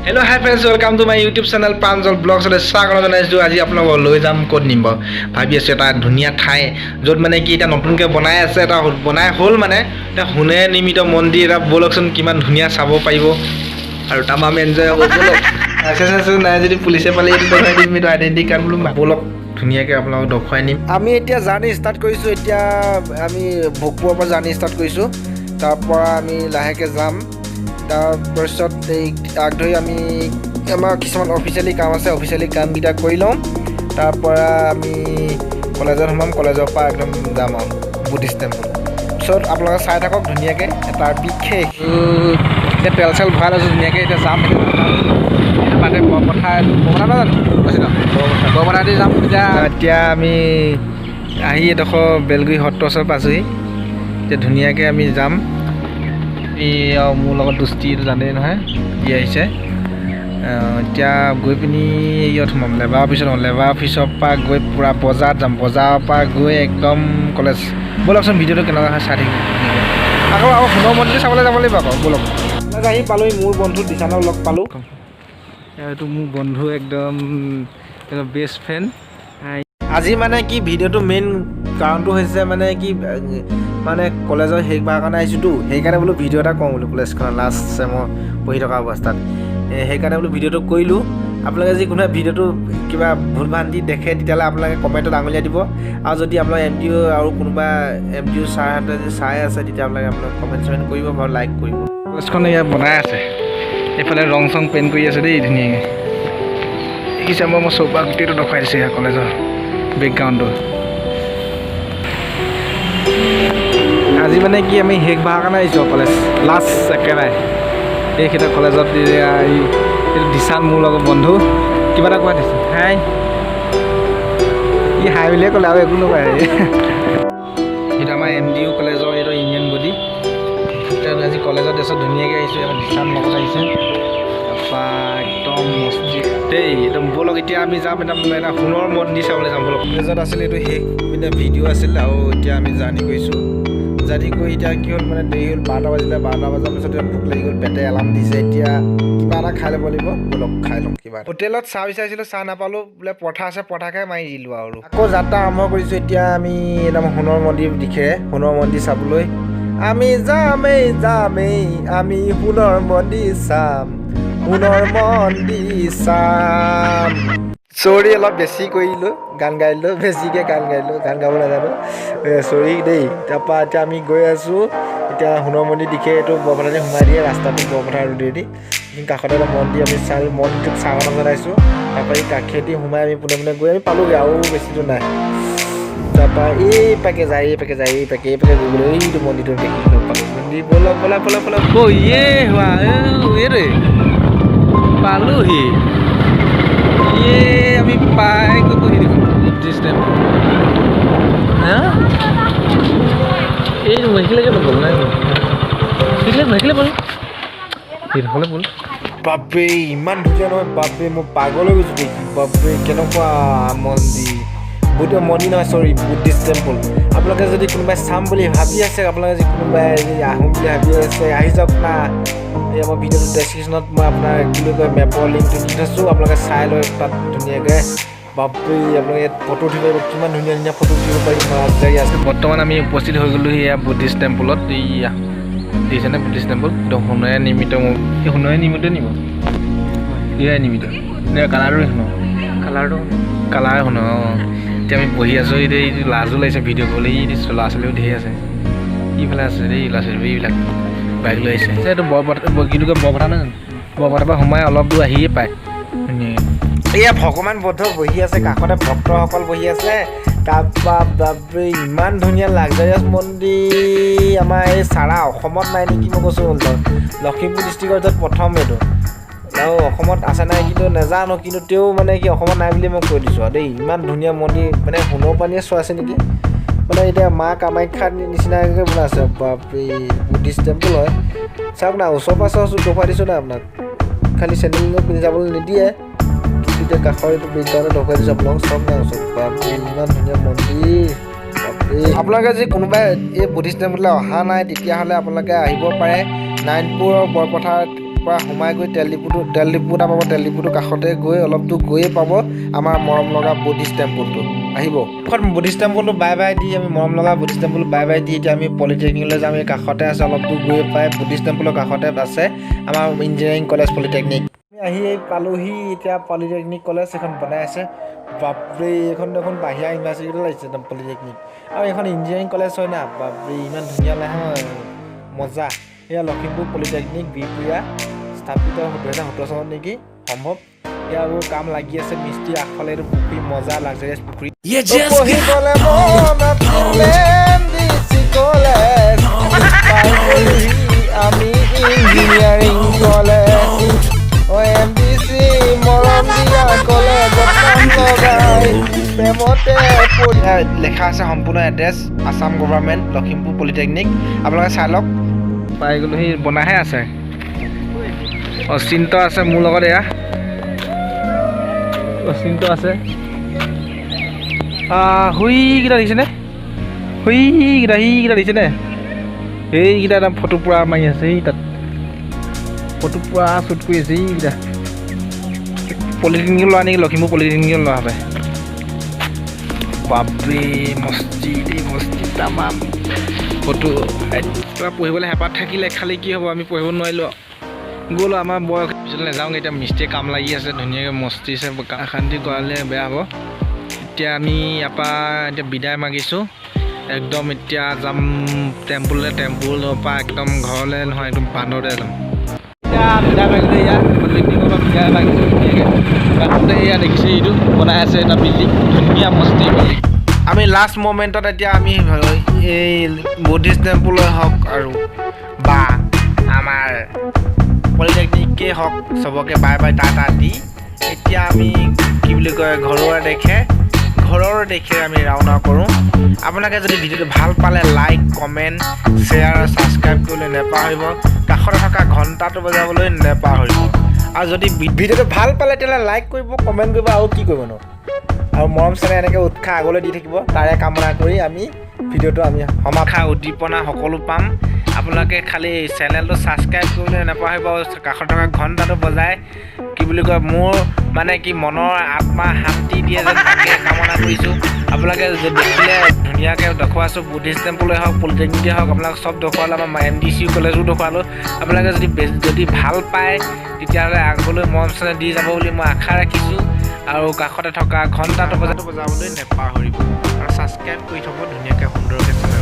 Hello, hi friends, welcome to my YouTube channel Pranjal Vlogs. স্বাগত জনাইছো আজি আপোনালোকক লৈ যাম ক'ত নিম ভাবি আছো এটা ধুনীয়া ঠাই য'ত মানে কি এটা নতুনকৈ বনাই আছে এটা বনাই হ'ল মানে এটা হুনে নিৰ্মিত মন্দিৰ এটা বলকচোন কিমান ধুনীয়া চাব পাৰিব আৰু তামাম এনজয় হ'ব বলক আছে নাই যদি পুলিচে পালে এইটো দেখাই দিম এইটো আইডেন্টি কাৰ্ড বোলো বলক ধুনীয়াকৈ আপোনালোকক দেখুৱাই নিম আমি এতিয়া জাৰ্ণি ষ্টাৰ্ট কৰিছোঁ এতিয়া আমি ভোগপুৰৰ পৰা জাৰ্ণি ষ্টাৰ্ট কৰিছোঁ তাৰ পৰা আমি লাহেকৈ যাম তাৰপিছত এই আগ ধৰি আমি আমাৰ কিছুমান অফিচিয়েলি কাম আছে অফিচিয়েলি কামকেইটা কৰি ল'ম তাৰপৰা আমি কলেজত সোমাম কলেজৰ পৰা একদম যাম আৰু বুদ্ধিষ্ট টেম্পল পিছত আপোনালোকে চাই থাকক ধুনীয়াকৈ এটা বিশেষ এতিয়া তেল চেল ভৰাই লৈছোঁ ধুনীয়াকৈ এতিয়া যাম মানে বৰপথাৰ জানো বৰপথাৰেদি যাম এতিয়া আমি আহি এডোখৰ বেলগুৰি সত্ৰ ওচৰত পাইছোঁহি এতিয়া ধুনীয়াকৈ আমি যাম মোৰ লগত দুষ্টিটো জানেই নহয় ই আহিছে এতিয়া গৈ পিনি ইয়াত সোমাম লেবাৰ অফিচৰ পৰা গৈ পূৰা বজাৰত যাম বজাৰৰ পৰা গৈ একদম কলেজ ব'লকচোন ভিডিঅ'টো কেনেকুৱা হয় চাই থাকিম আকৌ সোণৰ মন্দিৰ চাবলৈ যাব লাগিব আকৌ ব'লক আহি পালোঁহি মোৰ বন্ধু দিচানক লগ পালোঁ এইটো মোৰ বন্ধু একদম বেষ্ট ফ্ৰেণ্ড আজি মানে কি ভিডিঅ'টো মেইন কাৰণটো হৈছে মানে কি মানে কলেজৰ শেষ হোৱাৰ কাৰণে আহিছোঁতো সেইকাৰণে বোলো ভিডিঅ' এটা কৰোঁ বোলো কলেজখনৰ লাষ্ট চেমৰ পঢ়ি থকা অৱস্থাত সেইকাৰণে বোলো ভিডিঅ'টো কৰিলোঁ আপোনালোকে যদি কোনোবাই ভিডিঅ'টো কিবা ভুল ভ্ৰান্তি দেখে তেতিয়াহ'লে আপোনালোকে কমেণ্টত আঙুলিয়াই দিব আৰু যদি আপোনালোকে এম ডি অ' আৰু কোনোবা এম ডি অ' ছাৰহঁতে যদি চাই আছে তেতিয়া আপোনালোকে কমেণ্ট চমেণ্ট কৰিব বা লাইক কৰিব কলেজখন ইয়াত বনাই আছে এইফালে ৰং চং পেইণ্ট কৰি আছে দেই ধুনীয়াকৈ দেখিছে মই চৌপাশ গোটেইটো দেখুৱাই দিছোঁ ইয়াৰ কলেজৰ বেকগ্ৰাউণ্ডটো আজি মানে কি আমি শেষ হোৱাৰ কাৰণে আহিছোঁ কলেজ লাষ্ট একেবাৰে এইকেইটা কলেজত এইটো দিচান মোৰ লগত বন্ধু কিবা এটা কোৱা দিছে হাই ই হাই বুলিয়ে ক'লে আৰু একো নকয় এইটো আমাৰ এম ডি ইউ কলেজৰ এইটো ইউনিয়ন বডি আজি কলেজত ড্ৰেছত ধুনীয়াকৈ আহিছোঁ আমাৰ দিচান লগত আহিছে তাৰপৰা একদম মস্তি দেই একদম ব'লক এতিয়া আমি যাম এটা সোণৰ মন্দিৰ চাবলৈ যাম ব'লক কলেজত আছিলে এইটো শেষ মানে ভিডিঅ' আছিল আৰু এতিয়া আমি জাৰ্ণি কৰিছোঁ জাৰ্ণি কৰি এতিয়া কি হ'ল মানে দেৰি হ'ল 12টা বাজিলে 12টা বজাৰ পিছত ভোক লাগি গ'ল পেটে এলাৰ্ম দিছে এতিয়া কিবা এটা খাই ল'ব লাগিব ব'লক খাই ল'ম কিবা হোটেলত চাহ বিচাৰিছিলোঁ চাহ নাপালোঁ বোলে পৰঠা আছে পৰঠা খাই মাৰি দিলোঁ আৰু আকৌ যাত্ৰা আৰম্ভ কৰিছোঁ এতিয়া আমি একদম সোণৰ মন্দিৰ দিশেৰে সোণৰ মন্দিৰ চাবলৈ আমি যামেই আমি সোণৰ মন্দিৰ চাম চৰি অলপ বেছি কৰিলোঁ গান গাইলোঁ বেছিকৈ গান গাব নাজানো চৰি দেই তাৰপৰা এতিয়া আমি গৈ আছোঁ এতিয়া সোণৰ মন্দিৰ দিশে এইটো বৰপথাৰেদি সোমাই দিয়ে ৰাস্তাটো বৰপথাৰ ৰোডেদি কাষতে এটা মন্দিৰ আমি মন্দিৰটোক স্বাগতম জনাইছোঁ তাৰপৰা এই কাষেদি সোমাই আমি পোনে গৈ আমি পালোঁগৈ আৰু বেছি দূৰ নাই তাৰপৰা এই পেকে যায় গ'বলৈ এইটো মন্দিৰটো দেখিলোঁ পালোঁ মন্দিৰ ব'লক পালোহি আমি পাই গৈ এই মেখিলেকে নগ'ল নাই মেখিলে ব'ল সেইডোখৰলৈ ব'ল বাপৰে ইমান ধুনীয়া নহয় বাপৰে মই পাগল হৈ গৈছোঁ দেখি বাপৰে কেনেকুৱা মন্দিৰ মন্দিৰ নহয় চৰি বুদ্ধিষ্ট টেম্পল আপোনালোকে যদি কোনোবাই চাম বুলি ভাবি আছে আপোনালোকে যদি কোনোবাই আহোঁ বুলি ভাবি আছে আহি যাওক না এই আমাৰ ভিডিঅ'টো ডেছক্ৰিপশ্যনত মই আপোনাৰ কি বুলি কয় মেপৰ লিংকটো দি থৈছোঁ আপোনালোকে চাই লয় তাত ধুনীয়াকৈ বাপৰে আপোনালোকে ইয়াত ফটো উঠিব পাৰিব কিমান ধুনীয়া ফটো উঠিব পাৰিব জেগা আছে বৰ্তমান আমি উপস্থিত হৈ গ'লোঁ এয়া বুদ্ধিষ্ট টেম্পলত এয়া দেখিছেনে বুদ্ধিষ্ট টেম্পল একদম সোণেৰে নিৰ্মিত এই সোণেৰে নিৰ্মিত নিব এয়াই নিৰ্মিত কালাৰটো কালাৰ সোণ অঁ এতিয়া আমি বহি আছোঁ এতিয়া এই লাজো লাগিছে ভিডিঅ' কৰিবলৈ এই ল'ৰা ছোৱালীও ধেৰ আছে ইফালে আছে দেই ল'ৰা ছোৱালী এইবিলাক বাইক লৈ আহিছে এইটো কিন্তু বৰপথাৰ নহয় বৰপথাৰৰ পৰা সোমাই অলপ দূৰ আহিয়ে পায় এয়া ভগৱান বুদ্ধ বহি আছে কাষতে ভক্তসকল বহি আছে তাৰপৰা বাপৰে ইমান ধুনীয়া লাক্সাৰিয়াছ মন্দিৰ আমাৰ এই চাৰা অসমত নাই নেকি মই কৈছোঁ লখিমপুৰ ডিষ্ট্ৰিক্টৰ য'ত প্ৰথম এইটো আৰু অসমত আছে নাই কিন্তু নাজানো কিন্তু তেওঁ মানে কি অসমত নাই বুলি মই কৈ দিছোঁ আৰু দেই ইমান ধুনীয়া মন্দিৰ মানে সোণৰ পানীয়ে চোৱা আছে নেকি মানে এতিয়া মা কামাখ্যাৰ নিচিনাকৈ বনাই আছে বাপৰে বুদ্ধিষ্ট টেম্পল হয় চাওক না ওচৰ পাছৰ দেখুৱাই দিছোঁ না আপোনাক খালি চেণ্ডেল পিন্ধি যাবলৈ নিদিয়ে কিন্তু এতিয়া কাষৰ এইটো বিদ্যালয়ত দেখুৱাই দিছোঁ আপোনালোক চব নাই ওচৰত বাপৰে ইমান ধুনীয়া মন্দিৰ আপোনালোকে যদি কোনোবাই এই বুদ্ধিষ্ট টেম্পললৈ অহা নাই তেতিয়াহ'লে আপোনালোকে আহিব পাৰে নাৰায়ণপুৰৰ বৰপথাৰ পৰা সোমাই গৈ তেল ডিপুটো এটা পাব। তেল ডিপুটোৰ কাষতে গৈ অলপ দূৰ গৈয়ে পাব আমাৰ মৰম লগা বুদ্ধিষ্ট টেম্পলটো। আহিব এখন বুদ্ধিষ্ট টেম্পলটো বাই বাই দি আমি মৰম লগা বুদ্ধিষ্ট টেম্পলটো বাই বাই দি এতিয়া আমি পলিটেকনিকলৈ যাম। এই কাষতে আছে, অলপ দূৰ গৈ পাই বুদ্ধিষ্ট টেম্পলৰ কাষতে আছে আমাৰ ইঞ্জিনিয়াৰিং কলেজ পলিটেকনিক। আমি পালোহি এতিয়া পলিটেকনিক কলেজ এখন বনাই আছে। বাপৰে এইখন দেখোন বাহিৰা ইউনিভাৰ্চিটিতে লাগিছে একদম পলিটেকনিক। আৰু এইখন ইঞ্জিনিয়াৰিং কলেজ হয় না, বাপৰে ইমান ধুনীয়া নহয়, মজা। এয়া লখিমপুৰ পলিটেকনিক বিহপুৰীয়া, স্থাপিত 2017 চনত নেকি সম্ভৱ। ইয়াৰো কাম লাগি আছে, মিস্ত্ৰী আগফালে এইটো পুখুৰী, মজা লাগজাৰিয়াছ পুখুৰী। আমি ইঞ্জিনিয়াৰিং কলেজ OMDC মৰম দিয়া কলেজ প্ৰেমতে লেখা আছে সম্পূৰ্ণ address Assam government Lakhimpur polytechnic. আপোনালোকে চাই লওক। পাই গ'লো, সি বনাইহে আছে। অচিন্ত আছে মোৰ লগত, এয়া অচিন্ত আছে। হুইকেইটা দেখিছেনে? সেইকেইটা দেখিছেনে? সেইকেইটা একদম ফটো পুৰা মাৰি আছে। সেই তাত ফটো পুৰা শ্বুট কৰি আছে। সেইকেইটা পলিটেকনিক লোৱা নেকি, লখিমপুৰ পলিটেকনিক লোৱা হবে। বাপৰে মস্তি দেই, মস্তি তামাম ফটো। কিবা পঢ়িবলৈ হেঁপাহ থাকিলে, খালি কি হ'ব আমি পঢ়িব নোৱাৰিলোঁ। গ'লো আমাৰ বয়স পিছলৈ নাযাওঁগৈ। এতিয়া মিস্ত্ৰীয়ে কাম লাগি আছে, ধুনীয়াকৈ মস্তিছে, অশান্তি কৰালে বেয়া হ'ব। এতিয়া আমি ইয়াৰ পৰা এতিয়া বিদায় মাগিছোঁ। একদম এতিয়া যাম টেম্পুলৰ পৰা একদম ঘৰলৈ নহয়, একদম বান্দৰতে যাম। এতিয়া বিদায় মাগিলোঁ, ইয়াত পলিটেকনিকৰ পৰা বিদায় মাগিছোঁ ধুনীয়াকৈ। বান্দৰতে এয়া দেখিছোঁ, এইটো বনাই আছে এটা বিল্ডিং, ধুনীয়া মস্তি বিল্ডিং। আমি লাষ্ট মমেণ্টত এতিয়া আমি এই বুদ্ধিষ্ট টেম্পুলই হওক আৰু বা আমাৰ পলিটেকনিকেই হওক, চবকে বাই বাই টাটা দি এতিয়া আমি কি বুলি কয় ঘৰৰ দেশে আমি ৰাওনা কৰোঁ। আপোনালোকে যদি ভিডিঅ'টো ভাল পালে লাইক, কমেণ্ট, শ্বেয়াৰ আৰু ছাবস্ক্ৰাইব কৰিবলৈ নেপাহৰিব। কাষতে থকা ঘণ্টাটো বজাবলৈ নেপাহৰিব। আৰু যদি ভিডিঅ'টো ভাল পালে তেতিয়াহ'লে লাইক কৰিব, কমেণ্ট কৰিব, আৰু কি কৰিব ন, আৰু মৰম চেনেহ এনেকৈ উৎসাহ আগলৈ দি থাকিব। তাৰে কামনা কৰি আমি ভিডিঅ'টো আমি সমাশা উদ্দীপনা সকলো পাম। আপোনালোকে খালি চেনেলটো ছাবস্ক্ৰাইব কৰিবলৈ নাপাহৰিব। কাষত থকা ঘণ্টাটো বজাই কি বুলি কয় মোৰ মানে কি মনৰ আত্মা শান্তি দিয়ে যেন তাকে কামনা কৰিছোঁ। আপোনালোকে দেখিলে ধুনীয়াকৈ দেখুৱাইছোঁ, বুদ্ধিষ্ট টেম্পলেই হওক, পলিটেকনিকেই হওক, আপোনালোক চব দেখুৱালোঁ। আমাৰ MDC কলেজো দেখুৱালোঁ। আপোনালোকে যদি ভাল পায় তেতিয়াহ'লে আগলৈ মৰম চেনেহ দি যাব বুলি মই আশা ৰাখিছোঁ। আৰু কাষতে থকা ঘণ্টাটো বজাবলৈ নেপাহৰিব আৰু ছাবস্ক্ৰাইব কৰি থ'ব ধুনীয়াকৈ সুন্দৰকৈ চেনেল।